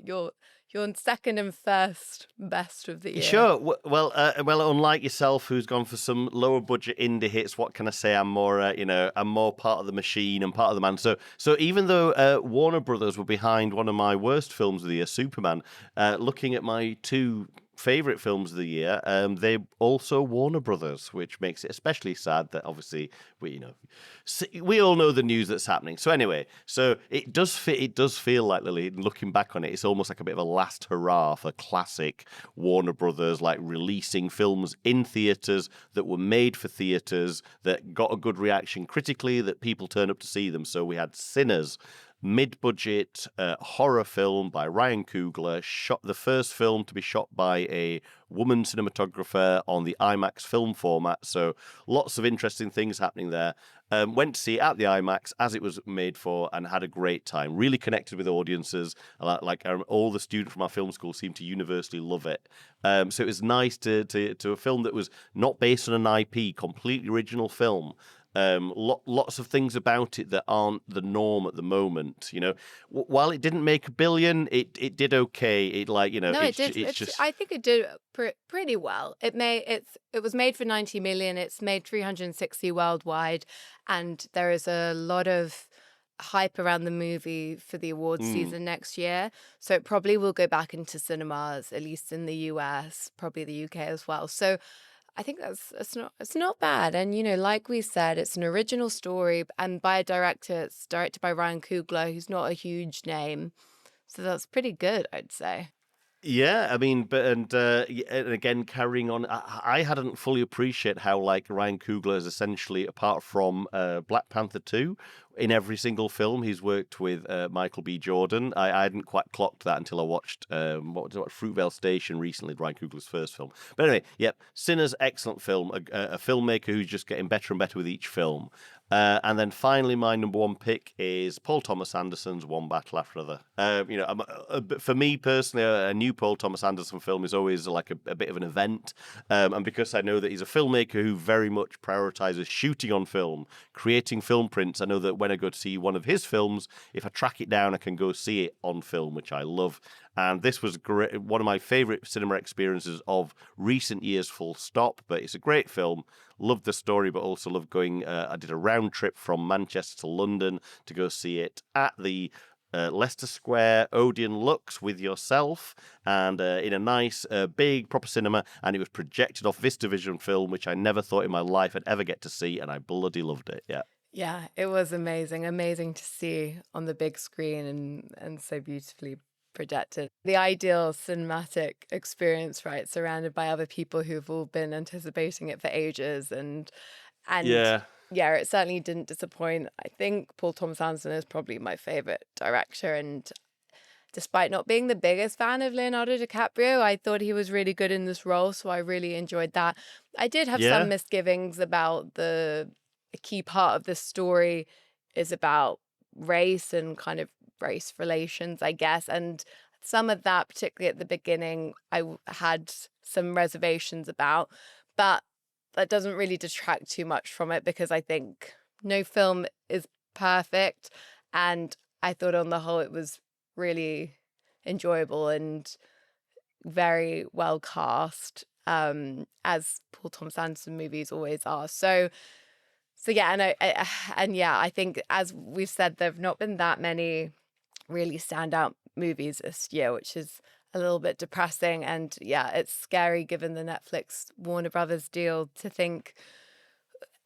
second and first best of the year. Sure. Well, unlike yourself, who's gone for some lower budget indie hits, what can I say? I'm more, I'm more part of the machine and part of the man. So even though Warner Brothers were behind one of my worst films of the year, Superman, looking at my two favorite films of the year, they also Warner Brothers, which makes it especially sad that obviously we all know the news that's happening. So anyway, it does feel like, Lily, looking back on it, it's almost like a bit of a last hurrah for classic Warner Brothers, like releasing films in theaters that were made for theaters, that got a good reaction critically, that people turn up to see them. So we had Sinners, mid-budget horror film by Ryan Coogler, the first film to be shot by a woman cinematographer on the IMAX film format. So lots of interesting things happening there. Went to see it at the IMAX as it was made for and had a great time. Really connected with audiences. All the students from our film school seemed to universally love it. So it was nice to a film that was not based on an IP, completely original film. Lots of things about it that aren't the norm at the moment. While it didn't make a billion, it did okay. It like No, it did. it's just I think it did pretty well. It was made for 90 million. It's made 360 worldwide, and there is a lot of hype around the movie for the awards mm, season next year. So it probably will go back into cinemas, at least in the US, probably the UK as well. So I think it's not bad. And like we said, it's an original story and by a director. It's directed by Ryan Coogler, who's not a huge name. So that's pretty good, I'd say. Yeah, I mean, but and again, carrying on, I hadn't fully appreciate how like Ryan Coogler is essentially, apart from Black Panther 2, in every single film he's worked with Michael B. Jordan. I hadn't quite clocked that until I watched Fruitvale Station recently, Ryan Coogler's first film. But anyway, yep, Sinners, excellent film, a filmmaker who's just getting better and better with each film. And then finally, my number one pick is Paul Thomas Anderson's One Battle After Another. For me personally, a new Paul Thomas Anderson film is always like a bit of an event. And because I know that he's a filmmaker who very much prioritizes shooting on film, creating film prints, I know that when I go to see one of his films, if I track it down, I can go see it on film, which I love. And this was great, one of my favorite cinema experiences of recent years, full stop. But it's a great film. Loved the story, but also loved going. I did a round trip from Manchester to London to go see it at the Leicester Square Odeon Lux with yourself, and in a nice, big, proper cinema. And it was projected off VistaVision film, which I never thought in my life I'd ever get to see, and I bloody loved it. Yeah. Yeah, it was amazing. Amazing to see on the big screen and so beautifully projected. The ideal cinematic experience, right? Surrounded by other people who've all been anticipating it for ages and Yeah. yeah, it certainly didn't disappoint. I think Paul Thomas Anderson is probably my favorite director, and despite not being the biggest fan of Leonardo DiCaprio, I thought he was really good in this role, so I really enjoyed that. I did have some Yeah. misgivings about a key part of this story is about race and kind of race relations, I guess. And some of that, particularly at the beginning, had some reservations about. But that doesn't really detract too much from it because I think no film is perfect. And I thought on the whole it was really enjoyable and very well cast, as Paul Thomas Anderson movies always are. So yeah, and yeah, I think as we've said, there've not been that many really standout movies this year, which is a little bit depressing. And yeah, it's scary given the Netflix Warner Brothers deal to think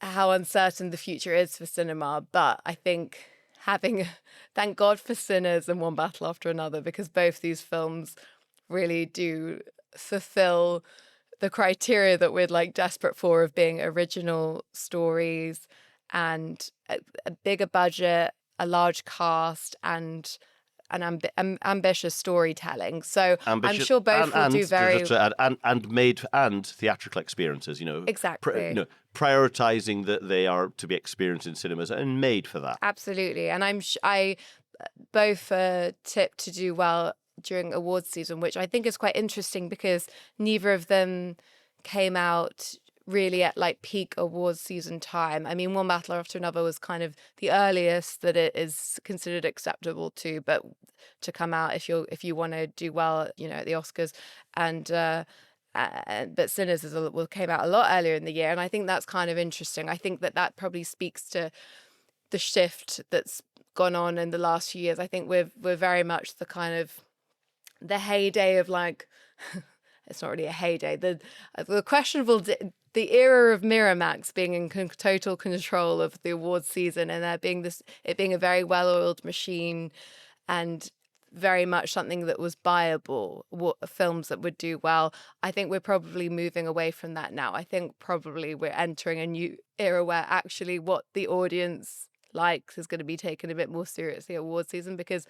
how uncertain the future is for cinema. But I think thank God for Sinners and One Battle After Another, because both these films really do fulfill the criteria that we're like desperate for of being original stories and a bigger budget, a large cast, and ambitious storytelling. So I'm Ambitious sure both will do very and theatrical experiences. exactly. Prioritizing that they are to be experienced in cinemas and made for that. Absolutely. And I both tipped to do well during awards season, which I think is quite interesting because neither of them came out really at like peak awards season time. I mean, One Battle After Another was kind of the earliest that it is considered acceptable but to come out if you want to do well, at the Oscars. And but Sinners came out a lot earlier in the year, and I think that's kind of interesting. I think that probably speaks to the shift that's gone on in the last few years. I think we're very much the heyday of like it's not really a heyday, the questionable the era of Miramax being in total control of the awards season, and there being it being a very well-oiled machine and very much something that was buyable, films that would do well. I think we're probably moving away from that now. I think probably we're entering a new era where actually what the audience likes is going to be taken a bit more seriously at awards season, because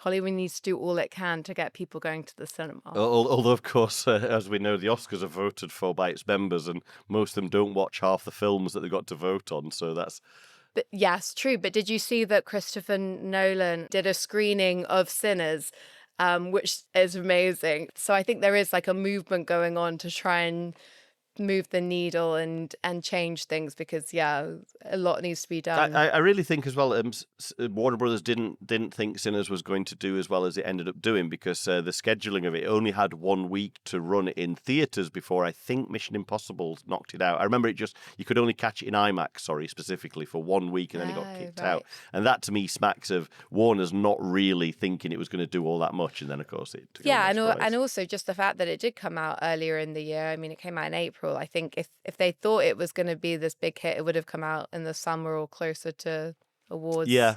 Hollywood needs to do all it can to get people going to the cinema. Although, of course, as we know, the Oscars are voted for by its members, and most of them don't watch half the films that they've got to vote on. So that's. But yes, true. But did you see that Christopher Nolan did a screening of Sinners, which is amazing. So I think there is like a movement going on to try and move the needle and change things because a lot needs to be done. I really think as well, Warner Brothers didn't think Sinners was going to do as well as it ended up doing because the scheduling of it only had 1 week to run in theaters before I think Mission Impossible knocked it out. I remember you could only catch it in IMAX, specifically for 1 week, and then it got kicked out. And that to me smacks of Warner's not really thinking it was going to do all that much, and then of course it took and also just the fact that it did come out earlier in the year. I mean, it came out in April. I think if they thought it was going to be this big hit, it would have come out in the summer or closer to awards. Yeah.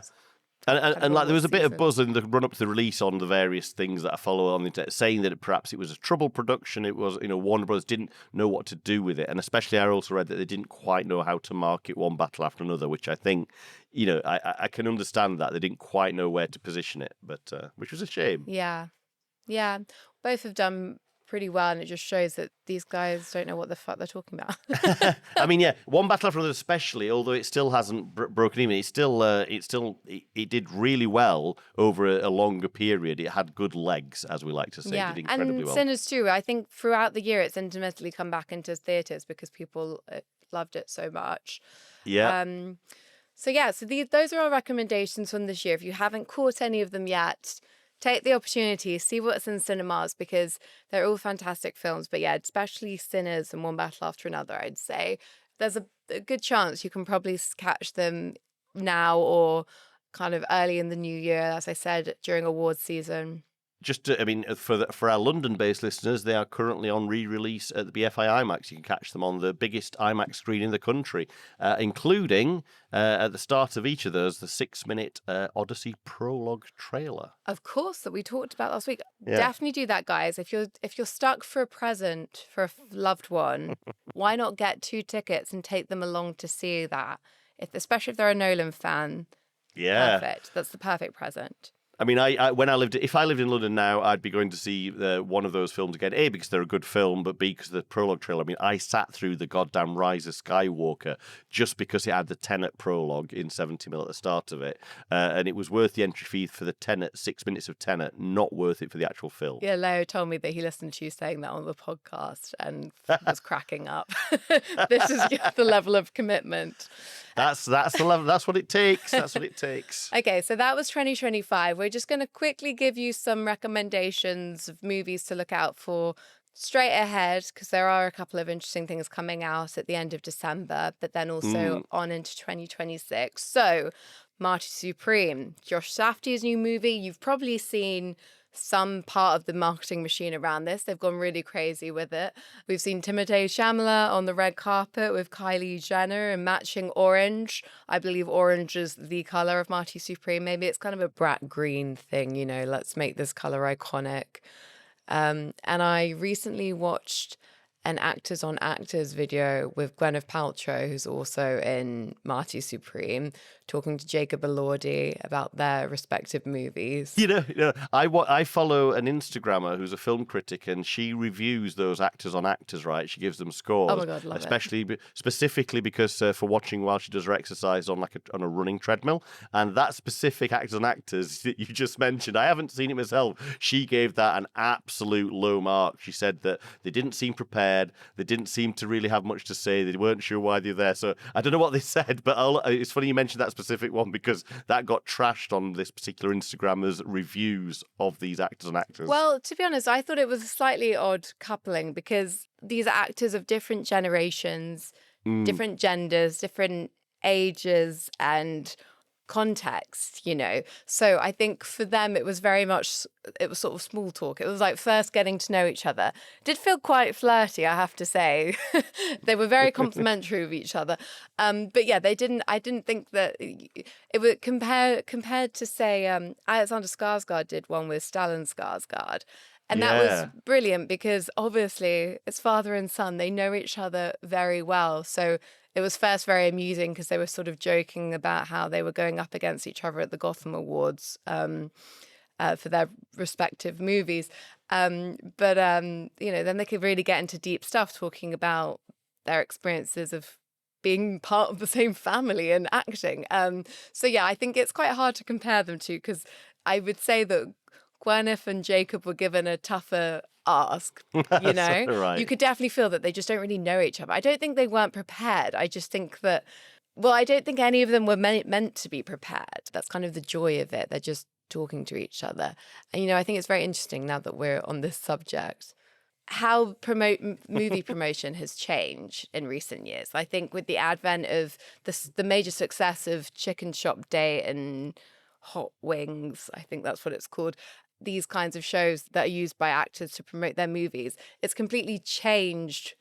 And like there was a bit of season. buzz in the run up to the release on the various things that I follow on the internet, saying that perhaps it was a troubled production. It was, Warner Brothers didn't know what to do with it, and especially I also read that they didn't quite know how to market one battle after another, which I think, I can understand that they didn't quite know where to position it, but which was a shame. Yeah, both have done pretty well, and it just shows that these guys don't know what the fuck they're talking about. I mean, yeah, one battle after another, especially, although it still hasn't broken even. It did really well over a longer period. It had good legs, as we like to say. It did incredibly and well. Sinners too. I think throughout the year, it's intermittently come back into theaters because people loved it so much. Yeah. So those are our recommendations from this year. If you haven't caught any of them yet, take the opportunity, see what's in cinemas because they're all fantastic films. But especially Sinners and One Battle After Another, I'd say. There's a good chance you can probably catch them now or kind of early in the new year, as I said, during awards season. For our London-based listeners, they are currently on re-release at the BFI IMAX. You can catch them on the biggest IMAX screen in the country, including at the start of each of those the 6-minute Odyssey prologue trailer. Of course, that we talked about last week. Yeah. Definitely do that, guys. If you're stuck for a present for a loved one, why not get 2 tickets and take them along to see that? Especially if they're a Nolan fan. Yeah, perfect. That's the perfect present. I mean, if I lived in London now, I'd be going to see one of those films again. A, because they're a good film, but B, because of the prologue trailer. I mean, I sat through the goddamn Rise of Skywalker just because it had the Tenet prologue in 70mm at the start of it, and it was worth the entry fee for the Tenet 6 minutes of Tenet, not worth it for the actual film. Yeah, Leo told me that he listened to you saying that on the podcast and was cracking up. This is the level of commitment. That's the level. That's what it takes. That's what it takes. Okay, so that was 2025. We're just going to quickly give you some recommendations of movies to look out for straight ahead because there are a couple of interesting things coming out at the end of December, but then also on into 2026. So, Marty Supreme, Josh Safdie's new movie. You've probably seen some part of the marketing machine around this. They've gone really crazy with it. We've seen Timothée Chalamet on the red carpet with Kylie Jenner and matching orange. I believe orange is the color of Marty Supreme. Maybe it's kind of a brat green thing, let's make this color iconic. And I recently watched an Actors on Actors video with Gwyneth Paltrow, who's also in Marty Supreme, talking to Jacob Elordi about their respective movies. I follow an Instagrammer who's a film critic, and she reviews those Actors on Actors, right? She gives them scores. Oh my God, love it. Specifically because for watching while she does her exercise on a running treadmill. And that specific Actors on Actors that you just mentioned, I haven't seen it myself. She gave that an absolute low mark. She said that they didn't seem prepared. They didn't seem to really have much to say. They weren't sure why they're there. So I don't know what they said, but it's funny you mentioned that specific one because that got trashed on this particular Instagrammer's reviews of these Actors on Actors. Well, to be honest, I thought it was a slightly odd coupling because these are actors of different generations, different genders, different ages and context, So I think for them it was sort of small talk. It was like first getting to know each other. It did feel quite flirty, I have to say. They were very complimentary of each other. But yeah, I didn't think that it would compared to say Alexander Skarsgård did one with Stellan Skarsgård. And that was brilliant because obviously it's father and son. They know each other very well. So it was first very amusing because they were sort of joking about how they were going up against each other at the Gotham Awards for their respective movies. Then they could really get into deep stuff talking about their experiences of being part of the same family and acting. I think it's quite hard to compare them to because I would say that Gwyneth and Jacob were given a tougher ask, you That's know? You right. could definitely feel that they just don't really know each other. I don't think they weren't prepared. I just think that, well, I don't think any of them were meant to be prepared. That's kind of the joy of it. They're just talking to each other. And, I think it's very interesting now that we're on this subject, how movie promotion has changed in recent years. I think with the advent of the major success of Chicken Shop Day and Hot Wings, I think that's what it's called, these kinds of shows that are used by actors to promote their movies, it's completely changed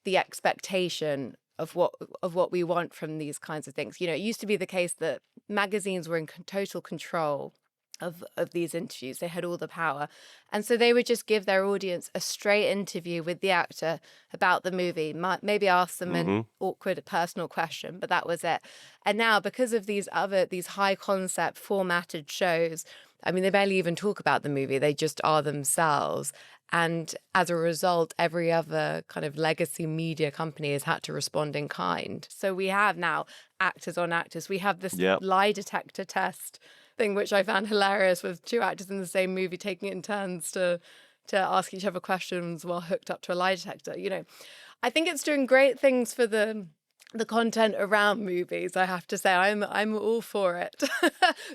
the expectation of what we want from these kinds of things. It used to be the case that magazines were in total control of these interviews. They had all the power. And so they would just give their audience a straight interview with the actor about the movie, maybe ask them an awkward personal question, but that was it. And now, because of these high concept formatted shows, I mean, they barely even talk about the movie. They just are themselves. And as a result, every other kind of legacy media company has had to respond in kind. So we have now actors on actors. We have this Yep. lie detector test thing, which I found hilarious, with two actors in the same movie taking it in turns to ask each other questions while hooked up to a lie detector. I think it's doing great things for the content around movies. I have to say, I'm all for it.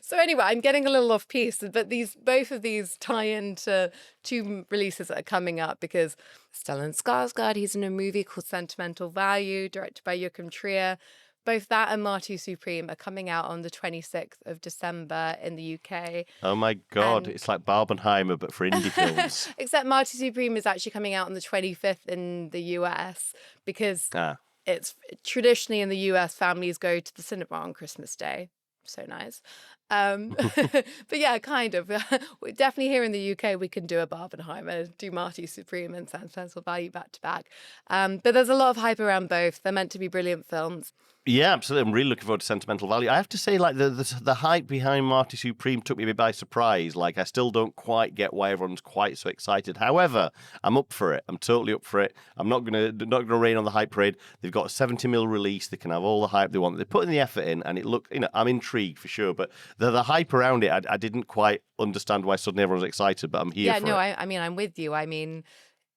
So anyway, I'm getting a little off piece, but both of these tie into two releases that are coming up, because Stellan Skarsgård, he's in a movie called Sentimental Value, directed by Joachim Trier. Both that and Marty Supreme are coming out on the 26th of December in the UK. Oh my God, And it's like Barbenheimer, but for indie films. except Marty Supreme is actually coming out on the 25th in the US, because Ah. it's traditionally in the US, families go to the cinema on Christmas Day. So nice. But yeah, kind of. Definitely here in the UK, we can do a Barbenheimer, do Marty Supreme and Sentimental Value back to back. But there's a lot of hype around both. They're meant to be brilliant films. Yeah, absolutely. I'm really looking forward to Sentimental Value. I have to say, like, the hype behind Marty Supreme took me a bit by surprise. Like, I still don't quite get why everyone's quite so excited. However, I'm up for it. I'm totally up for it. I'm not gonna rain on the hype parade. They've got a 70 mil release. They can have all the hype they want. They're putting the effort in, and I'm intrigued for sure. But the hype around it, I didn't quite understand why suddenly everyone's excited. But I'm here Yeah, for no, it. I mean, I'm with you. I mean,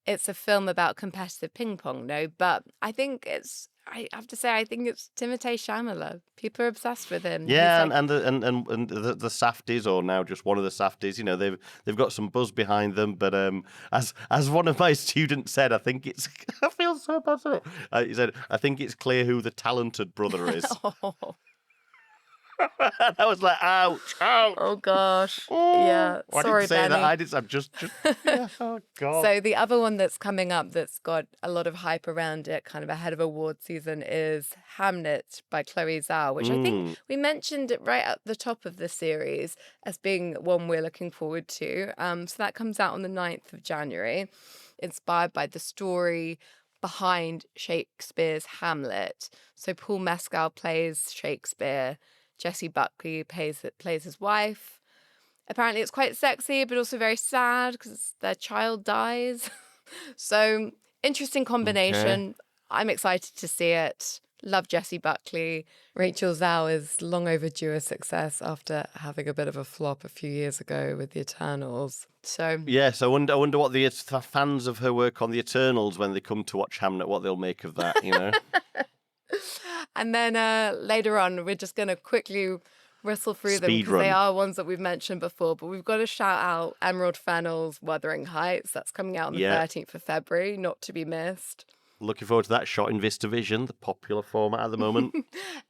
it's a film about competitive ping pong, no, but I think I have to say, I think it's Timothée Chalamet. People are obsessed with him. He's Yeah, like, and the Safdies, or now just one of the Safdies, they've got some buzz behind them. But as one of my students said, I think it's I feel so bad for it. He said, I think it's clear who the talented brother is. oh, I was like, ouch, ouch. oh gosh. Oh, Yeah, I didn't sorry, say that. Benny. I'm just yeah. Oh God. So the other one that's coming up that's got a lot of hype around it, kind of ahead of award season, is Hamnet by Chloe Zhao, which I think we mentioned it right at the top of the series as being one we're looking forward to. So that comes out on the 9th of January, inspired by the story behind Shakespeare's Hamlet. So Paul Mescal plays Shakespeare. Jessie Buckley plays his wife. Apparently it's quite sexy, but also very sad because their child dies. So interesting Okay. combination. I'm excited to see it. Love Jessie Buckley. Rachel Zhao is long overdue a success after having a bit of a flop a few years ago with The Eternals. So Yes, I wonder what the fans of her work on The Eternals, when they come to watch Hamnet, what they'll make of that, and then later on, we're just going to quickly whistle through them Speed because they run. are ones that we've mentioned before. But we've got to shout out Emerald Fennell's Wuthering Heights. That's coming out on the Yeah. 13th of February, not to be missed. Looking forward to that. Shot in VistaVision, the popular format at the moment.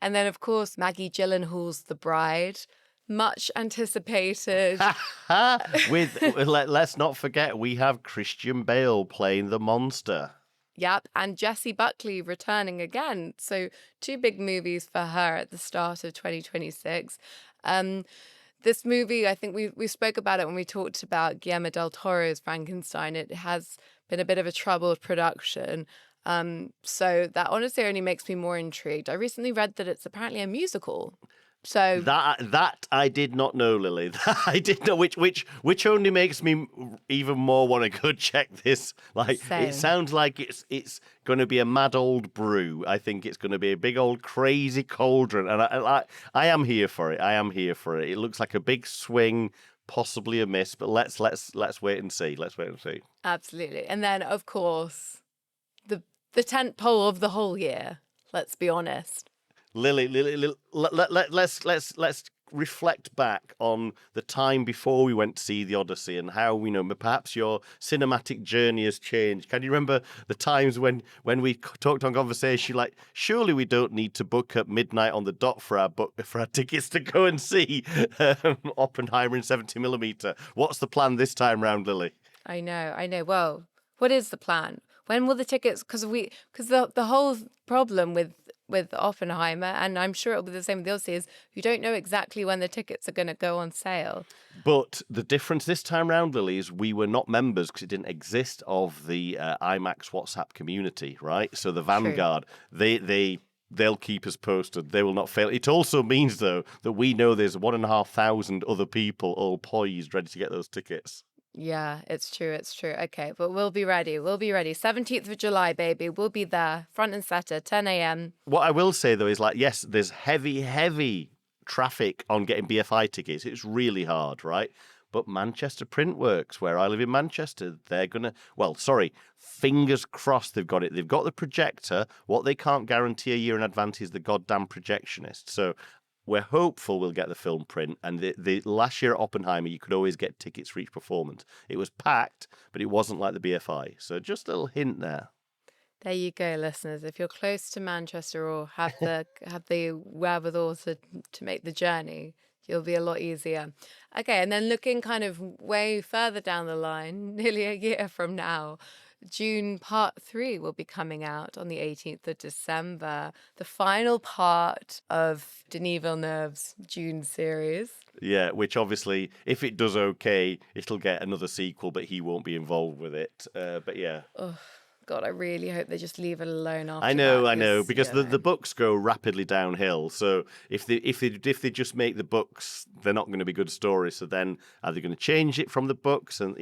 And then, of course, Maggie Gyllenhaal's The Bride. Much anticipated. Let's not forget, we have Christian Bale playing the monster. Yep, and Jessie Buckley returning again. So 2 big movies for her at the start of 2026. This movie, I think we spoke about it when we talked about Guillermo del Toro's Frankenstein. It has been a bit of a troubled production. So that honestly only makes me more intrigued. I recently read that it's apparently a musical. So That I did not know, Lily. I did know, which only makes me even more want to go check this. Like, Same. it sounds like it's going to be a mad old brew. I think it's going to be a big old crazy cauldron, and I am here for it. I am here for it. It looks like a big swing, possibly a miss, but let's wait and see. Let's wait and see. Absolutely. And then, of course, the tent pole of the whole year. Let's be honest. Lily, let's reflect back on the time before we went to see the Odyssey and how perhaps your cinematic journey has changed. Can you remember the times when we talked on conversation like, surely we don't need to book at midnight on the dot for our tickets to go and see Oppenheimer in 70mm? What's the plan this time round, Lily? I know. Well, what is the plan? When will the tickets? Because the whole problem with Oppenheimer, and I'm sure it'll be the same with the Odyssey, is you don't know exactly when the tickets are going to go on sale. But the difference this time round, Lily, is we were not members because it didn't exist of the IMAX WhatsApp community, right? So the Vanguard, they'll keep us posted. They will not fail. It also means, though, that we know there's 1,500 other people all poised, ready to get those tickets. Yeah, it's true. Okay, but we'll be ready. 17th of July, baby. We'll be there, front and center, 10 a.m. What I will say, though, is yes, there's heavy traffic on getting BFI tickets. It's really hard, right? But Manchester Print Works, where I live in Manchester, they're going to, fingers crossed they've got it. They've got the projector. What they can't guarantee a year in advance is the goddamn projectionist. So we're hopeful we'll get the film print. And the last year at Oppenheimer, you could always get tickets for each performance. It was packed, but it wasn't like the BFI. So just a little hint there. There you go, listeners. If you're close to Manchester or have the wherewithal to make the journey, it'll be a lot easier. Okay, and then looking kind of way further down the line, nearly a year from now, June Part 3 will be coming out on the 18th of December, the final part of Denis Villeneuve's Dune series. Yeah, which obviously, if it does okay, it'll get another sequel, but he won't be involved with it. But yeah. Oh, God, I really hope they just leave it alone after I that, know, because the books go rapidly downhill. So if they just make the books, they're not going to be good stories. So then are they going to change it from the books? And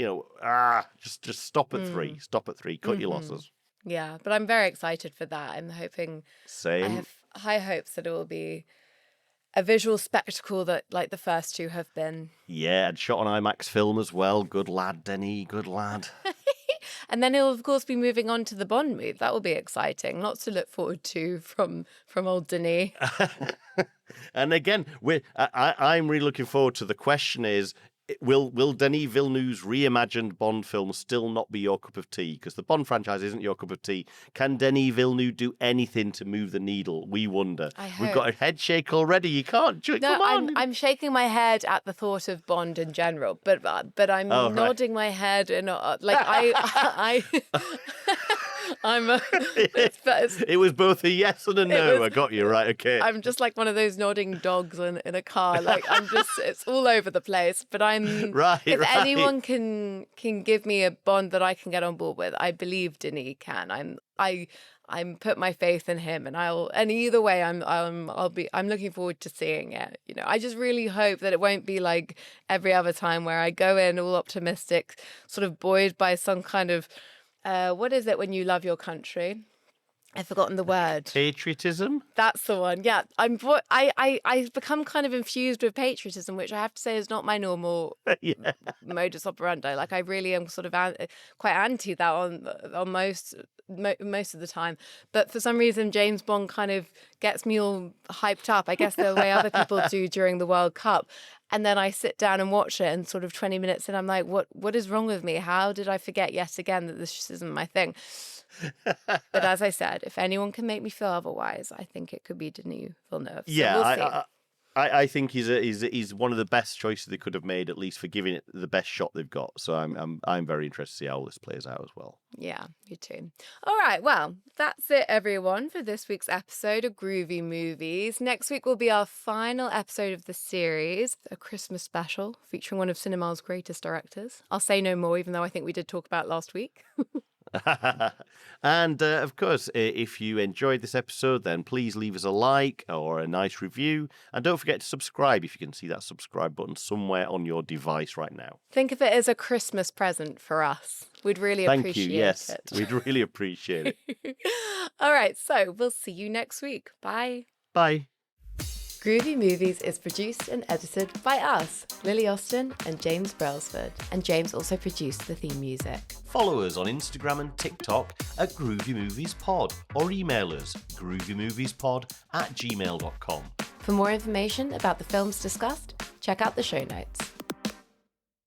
just stop at 3. Stop at 3. Cut your losses. Yeah, but I'm very excited for that. I'm hoping. Same. I have high hopes that it will be a visual spectacle that, like the first two have been. Yeah, and shot on IMAX film as well. Good lad, Denis. Good lad. And then he'll, of course, be moving on to the Bond movie. That will be exciting. Lots to look forward to from old Denis. And again, I'm really looking forward to. The question is, will Denis Villeneuve's reimagined Bond film still not be your cup of tea? Because the Bond franchise isn't your cup of tea. Can Denis Villeneuve do anything to move the needle? We wonder. We've got a head shake already. You can't. Come on. I'm shaking my head at the thought of Bond in general, but I'm nodding my head and It was both a yes and a no. I got you right. Okay. I'm just like one of those nodding dogs in a car. Like it's all over the place. But if anyone can give me a Bond that I can get on board with, I believe Denis can. I'm put my faith in him, and either way, I'm looking forward to seeing it. I just really hope that it won't be like every other time where I go in all optimistic, sort of buoyed by some kind of what is it when you love your country? I've forgotten the word. Patriotism? That's the one. Yeah, I've become kind of infused with patriotism, which I have to say is not my normal modus operandi. Like I really am sort of quite anti that on most of the time. But for some reason, James Bond kind of gets me all hyped up. I guess the way other people do during the World Cup. And then I sit down and watch it, and sort of 20 minutes in, I'm like, what is wrong with me? How did I forget yet again that this just isn't my thing? But as I said, if anyone can make me feel otherwise, I think it could be Denis Villeneuve. So we'll see. I think he's one of the best choices they could have made, at least for giving it the best shot they've got. So I'm very interested to see how this plays out as well. Yeah, me too. All right, well, that's it, everyone, for this week's episode of Groovy Movies. Next week will be our final episode of the series, a Christmas special featuring one of cinema's greatest directors. I'll say no more, even though I think we did talk about it last week. And of course, if you enjoyed this episode, then please leave us a like or a nice review. And don't forget to subscribe if you can see that subscribe button somewhere on your device right now. Think of it as a Christmas present for us. We'd really appreciate it. Thank you. Yes, we'd really appreciate it. All right, so we'll see you next week. Bye. Bye. Groovy Movies is produced and edited by us, Lily Austin and James Brailsford. And James also produced the theme music. Follow us on Instagram and TikTok at Groovy Movies Pod, or email us groovymoviespod@gmail.com. For more information about the films discussed, check out the show notes.